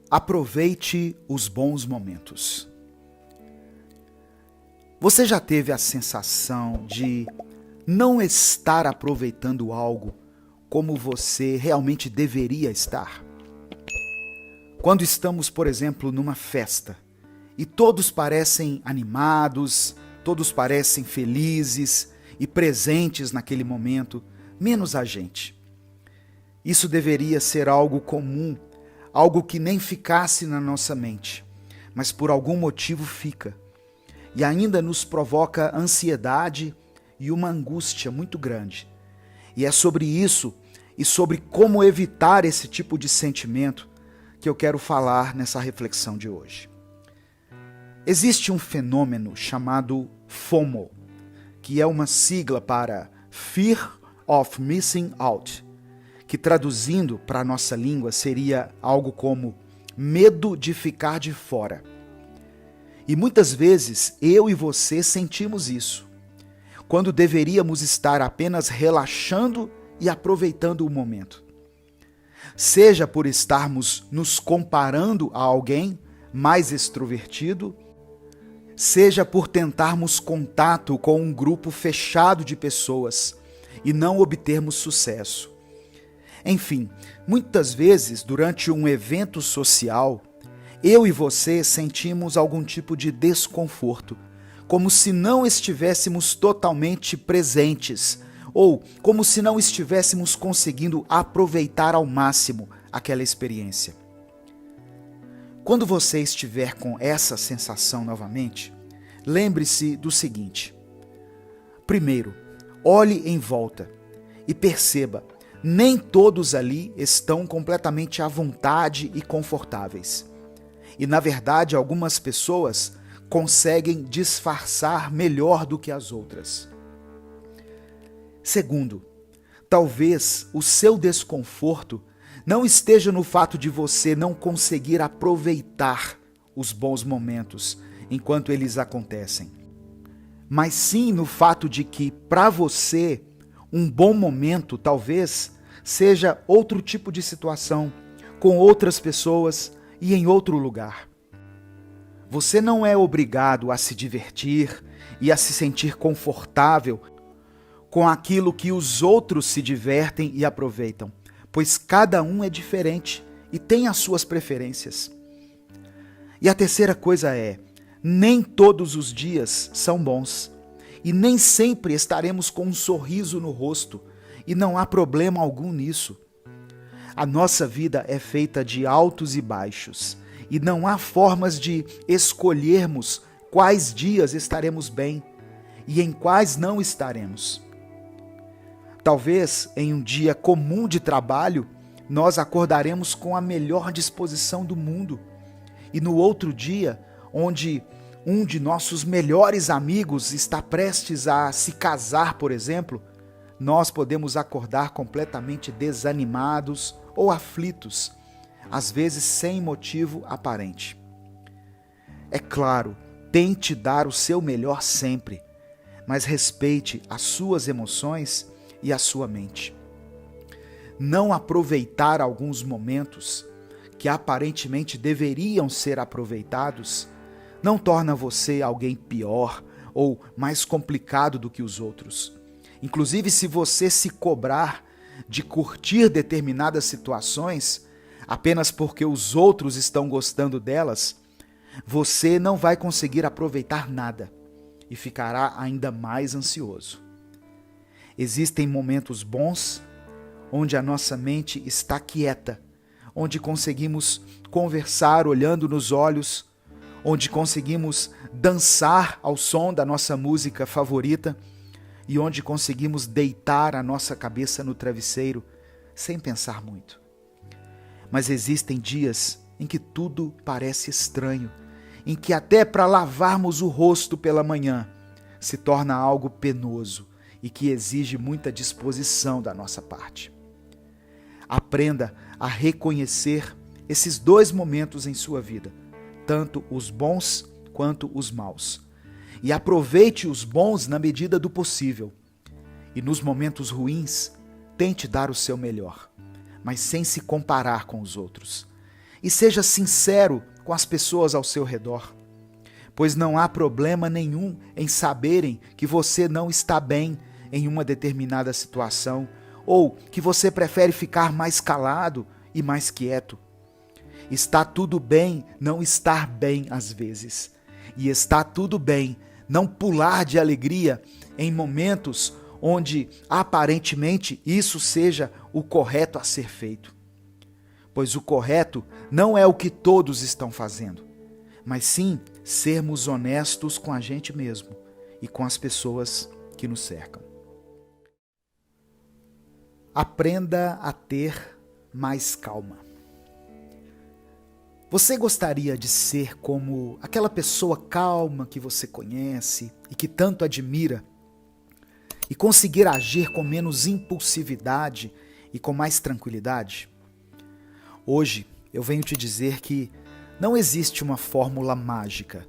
Aproveite os bons momentos. Você já teve a sensação de não estar aproveitando algo como você realmente deveria estar? Quando estamos, por exemplo, numa festa e todos parecem animados, todos parecem felizes e presentes naquele momento, menos a gente. Isso deveria ser algo comum, algo que nem ficasse na nossa mente, mas por algum motivo fica. E ainda nos provoca ansiedade e uma angústia muito grande. E é sobre isso e sobre como evitar esse tipo de sentimento que eu quero falar nessa reflexão de hoje. Existe um fenômeno chamado FOMO, que é uma sigla para Fear of Missing Out, que traduzindo para a nossa língua seria algo como medo de ficar de fora. E muitas vezes eu e você sentimos isso, quando deveríamos estar apenas relaxando e aproveitando o momento. Seja por estarmos nos comparando a alguém mais extrovertido, seja por tentarmos contato com um grupo fechado de pessoas e não obtermos sucesso. Enfim, muitas vezes, durante um evento social, eu e você sentimos algum tipo de desconforto, como se não estivéssemos totalmente presentes, ou como se não estivéssemos conseguindo aproveitar ao máximo aquela experiência. Quando você estiver com essa sensação novamente, lembre-se do seguinte. Primeiro, olhe em volta e perceba, nem todos ali estão completamente à vontade e confortáveis. E, na verdade, algumas pessoas conseguem disfarçar melhor do que as outras. Segundo, talvez o seu desconforto não esteja no fato de você não conseguir aproveitar os bons momentos enquanto eles acontecem, mas sim no fato de que, para você, um bom momento talvez seja outro tipo de situação, com outras pessoas e em outro lugar. Você não é obrigado a se divertir e a se sentir confortável com aquilo que os outros se divertem e aproveitam, pois cada um é diferente e tem as suas preferências. E a terceira coisa é, nem todos os dias são bons. E nem sempre estaremos com um sorriso no rosto, e não há problema algum nisso. A nossa vida é feita de altos e baixos, e não há formas de escolhermos quais dias estaremos bem e em quais não estaremos. Talvez em um dia comum de trabalho, nós acordaremos com a melhor disposição do mundo, e no outro dia, onde um de nossos melhores amigos está prestes a se casar, por exemplo, nós podemos acordar completamente desanimados ou aflitos, às vezes sem motivo aparente. É claro, tente dar o seu melhor sempre, mas respeite as suas emoções e a sua mente. Não aproveitar alguns momentos que aparentemente deveriam ser aproveitados não torna você alguém pior ou mais complicado do que os outros. Inclusive, se você se cobrar de curtir determinadas situações apenas porque os outros estão gostando delas, você não vai conseguir aproveitar nada e ficará ainda mais ansioso. Existem momentos bons onde a nossa mente está quieta, onde conseguimos conversar olhando nos olhos, onde conseguimos dançar ao som da nossa música favorita e onde conseguimos deitar a nossa cabeça no travesseiro sem pensar muito. Mas existem dias em que tudo parece estranho, em que até para lavarmos o rosto pela manhã se torna algo penoso e que exige muita disposição da nossa parte. Aprenda a reconhecer esses dois momentos em sua vida, tanto os bons quanto os maus. E aproveite os bons na medida do possível. E nos momentos ruins, tente dar o seu melhor, mas sem se comparar com os outros. e seja sincero com as pessoas ao seu redor, pois não há problema nenhum em saberem que você não está bem em uma determinada situação ou que você prefere ficar mais calado e mais quieto. Está tudo bem não estar bem às vezes, e está tudo bem não pular de alegria em momentos onde aparentemente isso seja o correto a ser feito. Pois o correto não é o que todos estão fazendo, mas sim sermos honestos com a gente mesmo e com as pessoas que nos cercam. Aprenda a ter mais calma. Você gostaria de ser como aquela pessoa calma que você conhece e que tanto admira e conseguir agir com menos impulsividade e com mais tranquilidade? Hoje eu venho te dizer que não existe uma fórmula mágica,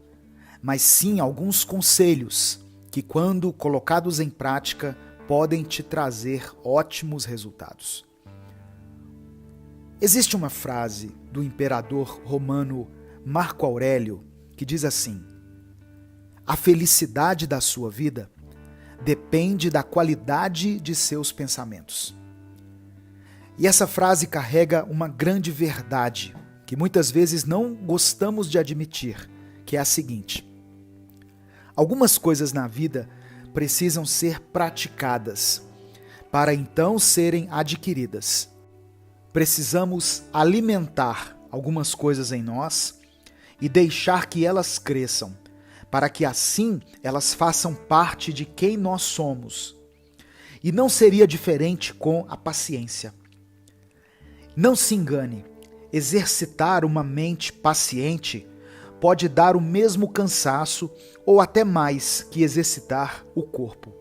mas sim alguns conselhos que, quando colocados em prática, podem te trazer ótimos resultados. Existe uma frase do imperador romano Marco Aurélio que diz assim: a felicidade da sua vida depende da qualidade de seus pensamentos. E essa frase carrega uma grande verdade que muitas vezes não gostamos de admitir, que é a seguinte: algumas coisas na vida precisam ser praticadas para então serem adquiridas. Precisamos alimentar algumas coisas em nós e deixar que elas cresçam, para que assim elas façam parte de quem nós somos. E não seria diferente com a paciência. Não se engane, exercitar uma mente paciente pode dar o mesmo cansaço ou até mais que exercitar o corpo.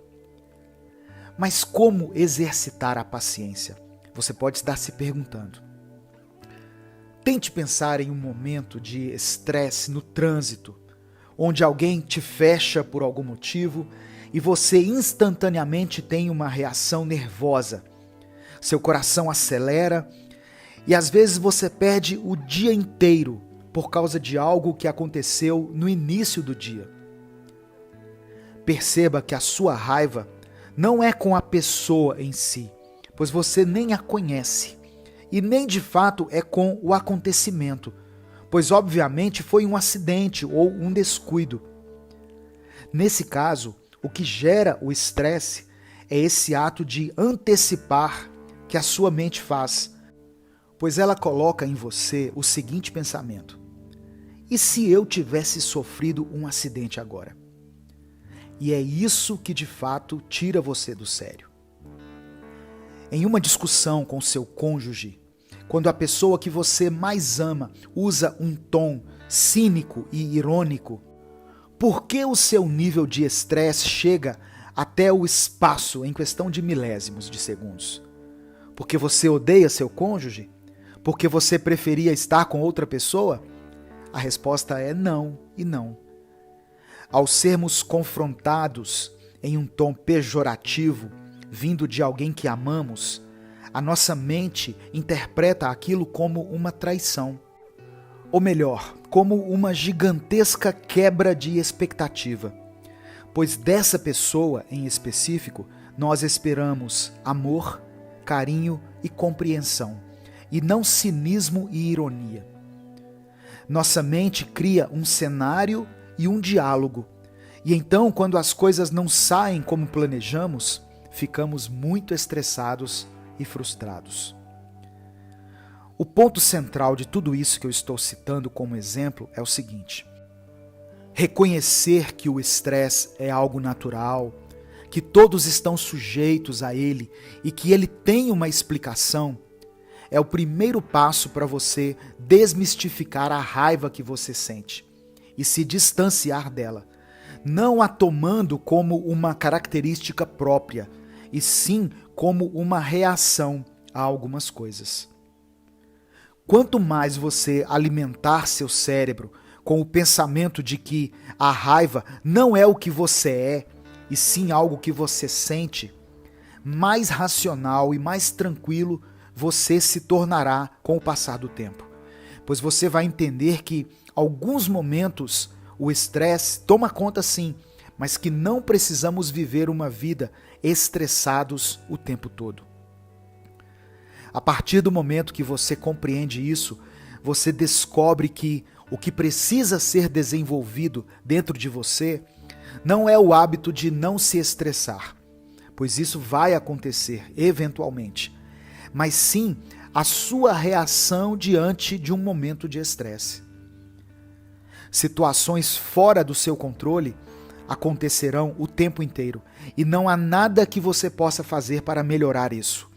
Mas como exercitar a paciência? Você pode estar se perguntando. Tente pensar em um momento de estresse no trânsito, onde alguém te fecha por algum motivo e você instantaneamente tem uma reação nervosa. Seu coração acelera e às vezes você perde o dia inteiro por causa de algo que aconteceu no início do dia. Perceba que a sua raiva não é com a pessoa em si, pois você nem a conhece, e nem de fato é com o acontecimento, pois obviamente foi um acidente ou um descuido. Nesse caso, o que gera o estresse é esse ato de antecipar que a sua mente faz, pois ela coloca em você o seguinte pensamento: e se eu tivesse sofrido um acidente agora? E é isso que de fato tira você do sério. Em uma discussão com seu cônjuge, quando a pessoa que você mais ama usa um tom cínico e irônico, por que o seu nível de estresse chega até o espaço em questão de milésimos de segundos? Porque você odeia seu cônjuge? Porque você preferia estar com outra pessoa? A resposta é não e não. Ao sermos confrontados em um tom pejorativo, vindo de alguém que amamos, a nossa mente interpreta aquilo como uma traição. Ou melhor, como uma gigantesca quebra de expectativa. Pois dessa pessoa em específico, nós esperamos amor, carinho e compreensão, e não cinismo e ironia. Nossa mente cria um cenário e um diálogo, e então, quando as coisas não saem como planejamos, ficamos muito estressados e frustrados. O ponto central de tudo isso que eu estou citando como exemplo é o seguinte: reconhecer que o estresse é algo natural, que todos estão sujeitos a ele e que ele tem uma explicação, é o primeiro passo para você desmistificar a raiva que você sente e se distanciar dela, não a tomando como uma característica própria, e sim como uma reação a algumas coisas. Quanto mais você alimentar seu cérebro com o pensamento de que a raiva não é o que você é, e sim algo que você sente, mais racional e mais tranquilo você se tornará com o passar do tempo. pois você vai entender que alguns momentos o estresse toma conta sim, mas que não precisamos viver uma vida estressados o tempo todo. A partir do momento que você compreende isso, você descobre que o que precisa ser desenvolvido dentro de você não é o hábito de não se estressar, pois isso vai acontecer eventualmente, mas sim a sua reação diante de um momento de estresse. Situações fora do seu controle acontecerão o tempo inteiro e não há nada que você possa fazer para melhorar isso.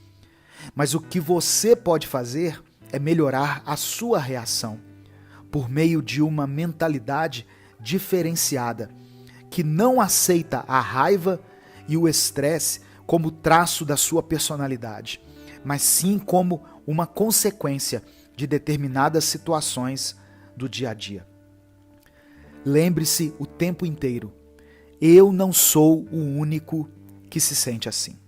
Mas o que você pode fazer é melhorar a sua reação por meio de uma mentalidade diferenciada, que não aceita a raiva e o estresse como traço da sua personalidade, mas sim como uma consequência de determinadas situações do dia a dia. Lembre-se o tempo inteiro, eu não sou o único que se sente assim.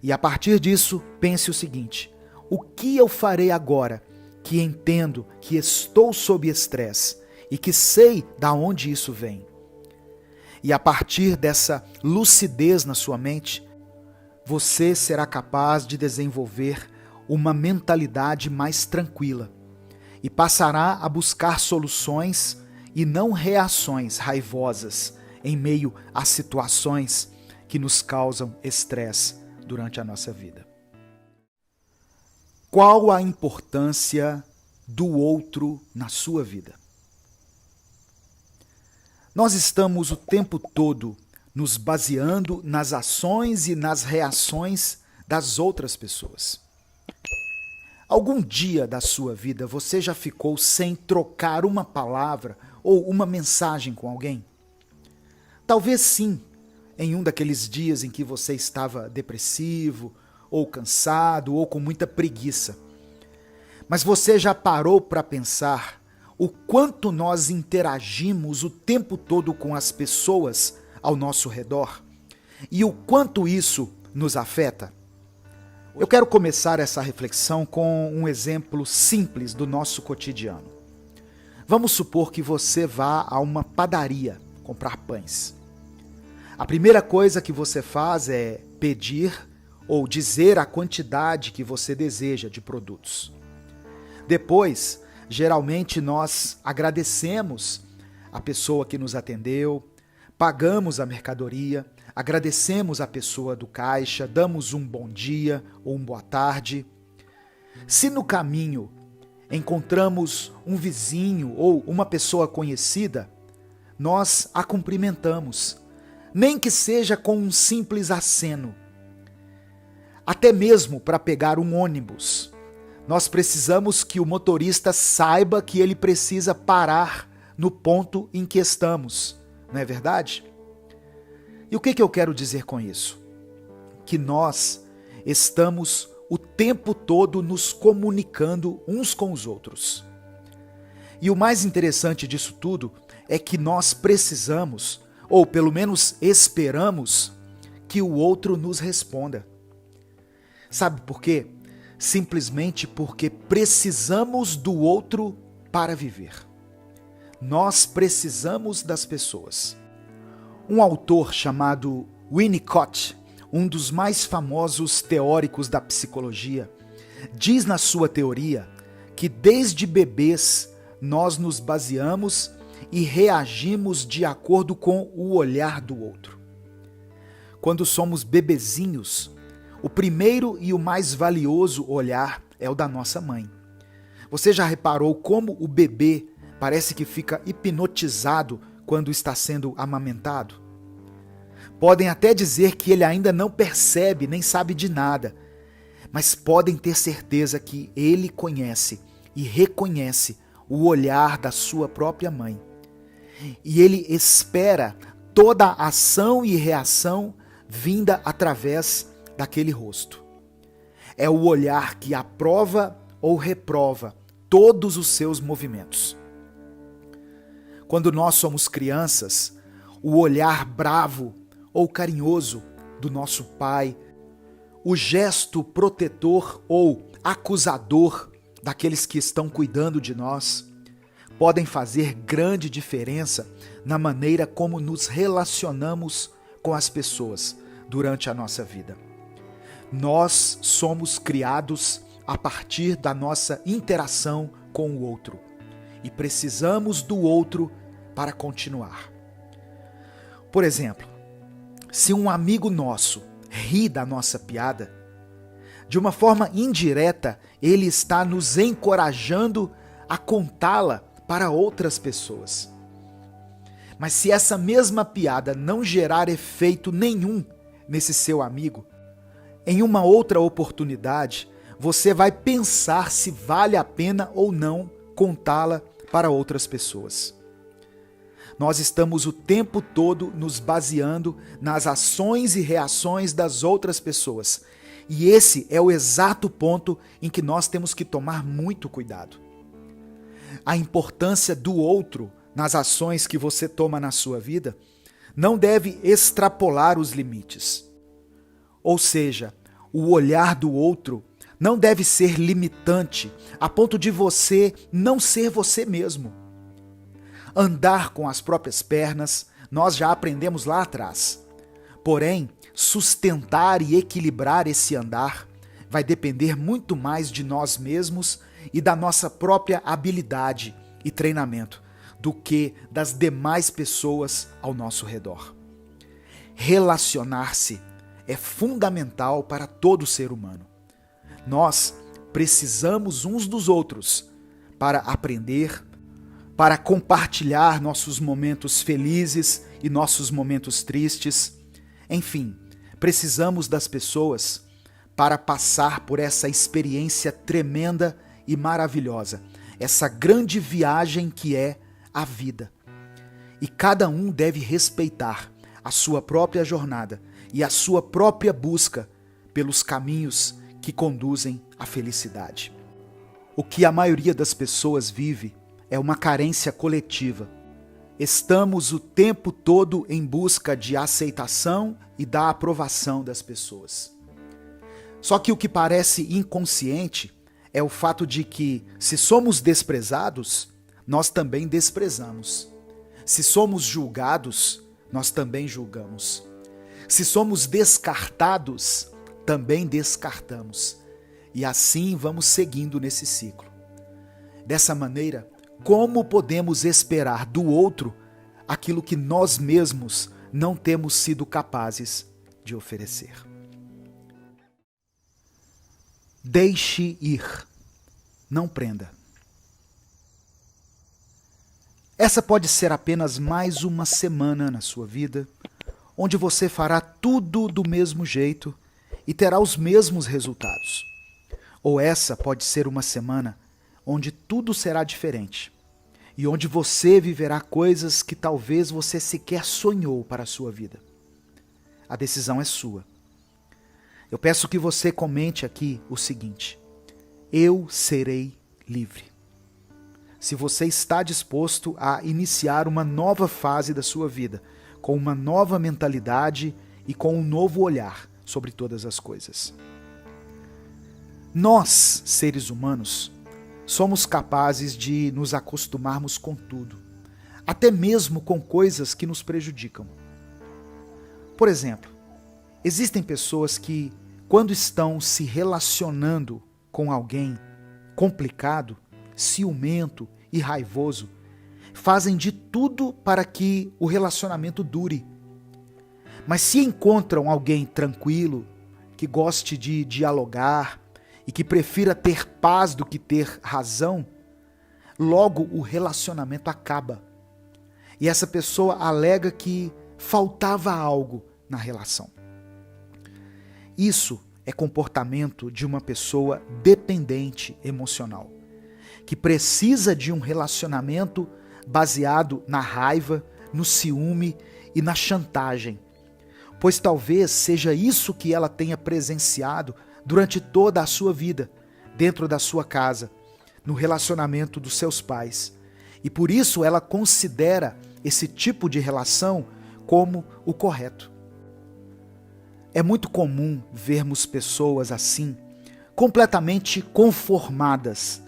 E a partir disso, pense o seguinte: o que eu farei agora que entendo que estou sob estresse e que sei de onde isso vem? E a partir dessa lucidez na sua mente, você será capaz de desenvolver uma mentalidade mais tranquila e passará a buscar soluções e não reações raivosas em meio a situações que nos causam estresse durante a nossa vida. Qual a importância do outro na sua vida? Nós estamos o tempo todo nos baseando nas ações e nas reações das outras pessoas. Algum dia da sua vida você já ficou sem trocar uma palavra ou uma mensagem com alguém? Talvez sim, em um daqueles dias em que você estava depressivo, ou cansado, ou com muita preguiça. Mas você já parou para pensar o quanto nós interagimos o tempo todo com as pessoas ao nosso redor? E o quanto isso nos afeta? Eu quero começar essa reflexão com um exemplo simples do nosso cotidiano. Vamos supor que você vá a uma padaria comprar pães. A primeira coisa que você faz é pedir ou dizer a quantidade que você deseja de produtos. Depois, geralmente nós agradecemos a pessoa que nos atendeu, pagamos a mercadoria, agradecemos a pessoa do caixa, damos um bom dia ou uma boa tarde. Se no caminho encontramos um vizinho ou uma pessoa conhecida, nós a cumprimentamos, nem que seja com um simples aceno. Até mesmo para pegar um ônibus, nós precisamos que o motorista saiba que ele precisa parar no ponto em que estamos, não é verdade? E o que eu quero dizer com isso? Que nós estamos o tempo todo nos comunicando uns com os outros. E o mais interessante disso tudo é que nós precisamos, ou pelo menos esperamos, que o outro nos responda. Sabe por quê? Simplesmente porque precisamos do outro para viver. Nós precisamos das pessoas. Um autor chamado Winnicott, um dos mais famosos teóricos da psicologia, diz na sua teoria que desde bebês nós nos baseamos e reagimos de acordo com o olhar do outro. Quando somos bebezinhos, o primeiro e o mais valioso olhar é o da nossa mãe. Você já reparou como o bebê parece que fica hipnotizado quando está sendo amamentado? Podem até dizer que ele ainda não percebe nem sabe de nada, mas podem ter certeza que ele conhece e reconhece o olhar da sua própria mãe. E ele espera toda a ação e reação vinda através daquele rosto. É o olhar que aprova ou reprova todos os seus movimentos. Quando nós somos crianças, o olhar bravo ou carinhoso do nosso pai, o gesto protetor ou acusador daqueles que estão cuidando de nós, podem fazer grande diferença na maneira como nos relacionamos com as pessoas durante a nossa vida. Nós somos criados a partir da nossa interação com o outro e precisamos do outro para continuar. Por exemplo, se um amigo nosso ri da nossa piada, de uma forma indireta, ele está nos encorajando a contá-la para outras pessoas. Mas se essa mesma piada não gerar efeito nenhum nesse seu amigo, em uma outra oportunidade, você vai pensar se vale a pena ou não contá-la para outras pessoas. Nós estamos o tempo todo nos baseando nas ações e reações das outras pessoas. E esse é o exato ponto em que nós temos que tomar muito cuidado. A importância do outro nas ações que você toma na sua vida não deve extrapolar os limites. Ou seja, o olhar do outro não deve ser limitante a ponto de você não ser você mesmo. Andar com as próprias pernas, nós já aprendemos lá atrás. Porém, sustentar e equilibrar esse andar vai depender muito mais de nós mesmos e da nossa própria habilidade e treinamento do que das demais pessoas ao nosso redor. Relacionar-se é fundamental para todo ser humano. Nós precisamos uns dos outros para aprender, para compartilhar nossos momentos felizes e nossos momentos tristes. Enfim, precisamos das pessoas para passar por essa experiência tremenda e maravilhosa, essa grande viagem que é a vida. E cada um deve respeitar a sua própria jornada e a sua própria busca pelos caminhos que conduzem à felicidade. O que a maioria das pessoas vive é uma carência coletiva. Estamos o tempo todo em busca de aceitação e da aprovação das pessoas. Só que o que parece inconsciente é o fato de que, se somos desprezados, nós também desprezamos. Se somos julgados, nós também julgamos. Se somos descartados, também descartamos. E assim vamos seguindo nesse ciclo. Dessa maneira, como podemos esperar do outro aquilo que nós mesmos não temos sido capazes de oferecer? Deixe ir, não prenda. Essa pode ser apenas mais uma semana na sua vida, onde você fará tudo do mesmo jeito e terá os mesmos resultados. Ou essa pode ser uma semana onde tudo será diferente e onde você viverá coisas que talvez você sequer sonhou para a sua vida. A decisão é sua. Eu peço que você comente aqui o seguinte: eu serei livre. Se você está disposto a iniciar uma nova fase da sua vida, com uma nova mentalidade e com um novo olhar sobre todas as coisas. Nós, seres humanos, somos capazes de nos acostumarmos com tudo, até mesmo com coisas que nos prejudicam. Por exemplo, existem pessoas que, quando estão se relacionando com alguém complicado, ciumento e raivoso, fazem de tudo para que o relacionamento dure. Mas se encontram alguém tranquilo, que goste de dialogar e que prefira ter paz do que ter razão, logo o relacionamento acaba. E essa pessoa alega que faltava algo na relação. Isso é comportamento de uma pessoa dependente emocional, que precisa de um relacionamento baseado na raiva, no ciúme e na chantagem, pois talvez seja isso que ela tenha presenciado durante toda a sua vida, dentro da sua casa, no relacionamento dos seus pais. E por isso ela considera esse tipo de relação como o correto. É muito comum vermos pessoas assim, completamente conformadas,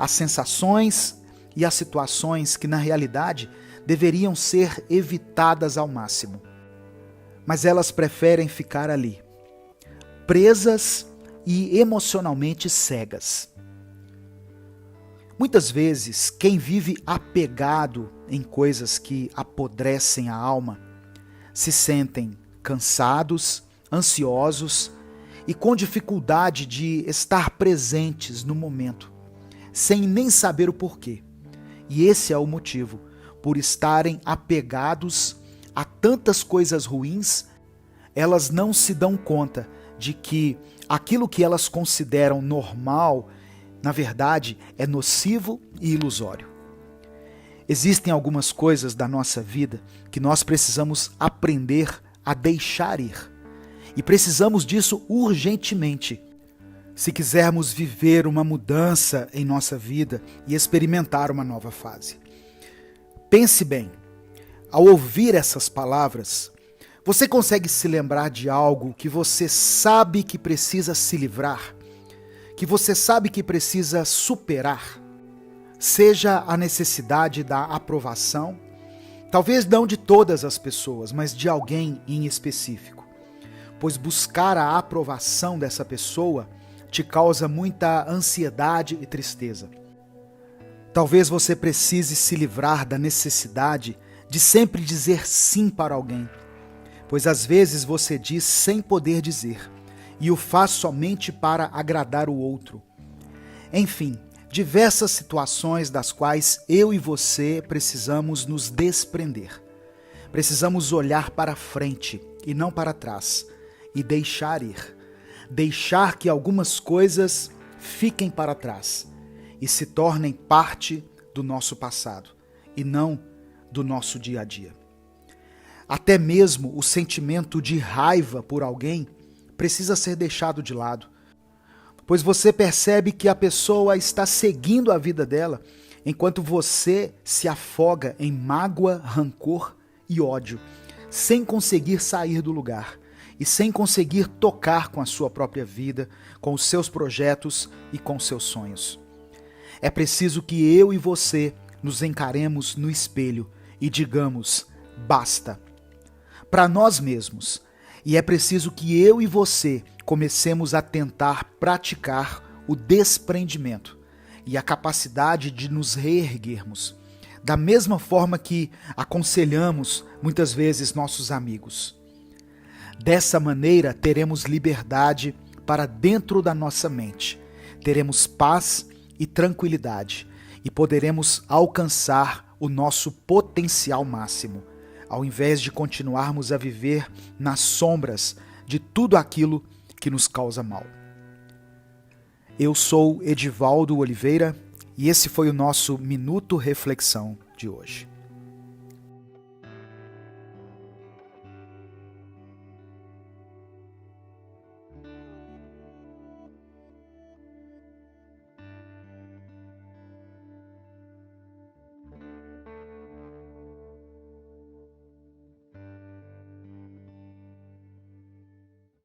As sensações e as situações que, na realidade, deveriam ser evitadas ao máximo. Mas elas preferem ficar ali, presas e emocionalmente cegas. Muitas vezes, quem vive apegado em coisas que apodrecem a alma, se sentem cansados, ansiosos e com dificuldade de estar presentes no momento, sem nem saber o porquê. E esse é o motivo, por estarem apegados a tantas coisas ruins, elas não se dão conta de que aquilo que elas consideram normal, na verdade, é nocivo e ilusório. Existem algumas coisas da nossa vida que nós precisamos aprender a deixar ir. E precisamos disso urgentemente, se quisermos viver uma mudança em nossa vida e experimentar uma nova fase. Pense bem, ao ouvir essas palavras, você consegue se lembrar de algo que você sabe que precisa se livrar, que você sabe que precisa superar? Seja a necessidade da aprovação, talvez não de todas as pessoas, mas de alguém em específico. Pois buscar a aprovação dessa pessoa te causa muita ansiedade e tristeza. Talvez você precise se livrar da necessidade de sempre dizer sim para alguém, pois às vezes você diz sem poder dizer, e o faz somente para agradar o outro. Enfim, diversas situações das quais eu e você precisamos nos desprender. Precisamos olhar para frente e não para trás, e deixar ir. Deixar que algumas coisas fiquem para trás e se tornem parte do nosso passado e não do nosso dia a dia. Até mesmo o sentimento de raiva por alguém precisa ser deixado de lado, pois você percebe que a pessoa está seguindo a vida dela enquanto você se afoga em mágoa, rancor e ódio, sem conseguir sair do lugar e sem conseguir tocar com a sua própria vida, com os seus projetos e com os seus sonhos. É preciso que eu e você nos encaremos no espelho e digamos basta, para nós mesmos. E é preciso que eu e você comecemos a tentar praticar o desprendimento e a capacidade de nos reerguermos, da mesma forma que aconselhamos muitas vezes nossos amigos. Dessa maneira, teremos liberdade para dentro da nossa mente, teremos paz e tranquilidade e poderemos alcançar o nosso potencial máximo, ao invés de continuarmos a viver nas sombras de tudo aquilo que nos causa mal. Eu sou Edivaldo Oliveira e esse foi o nosso Minuto Reflexão de hoje.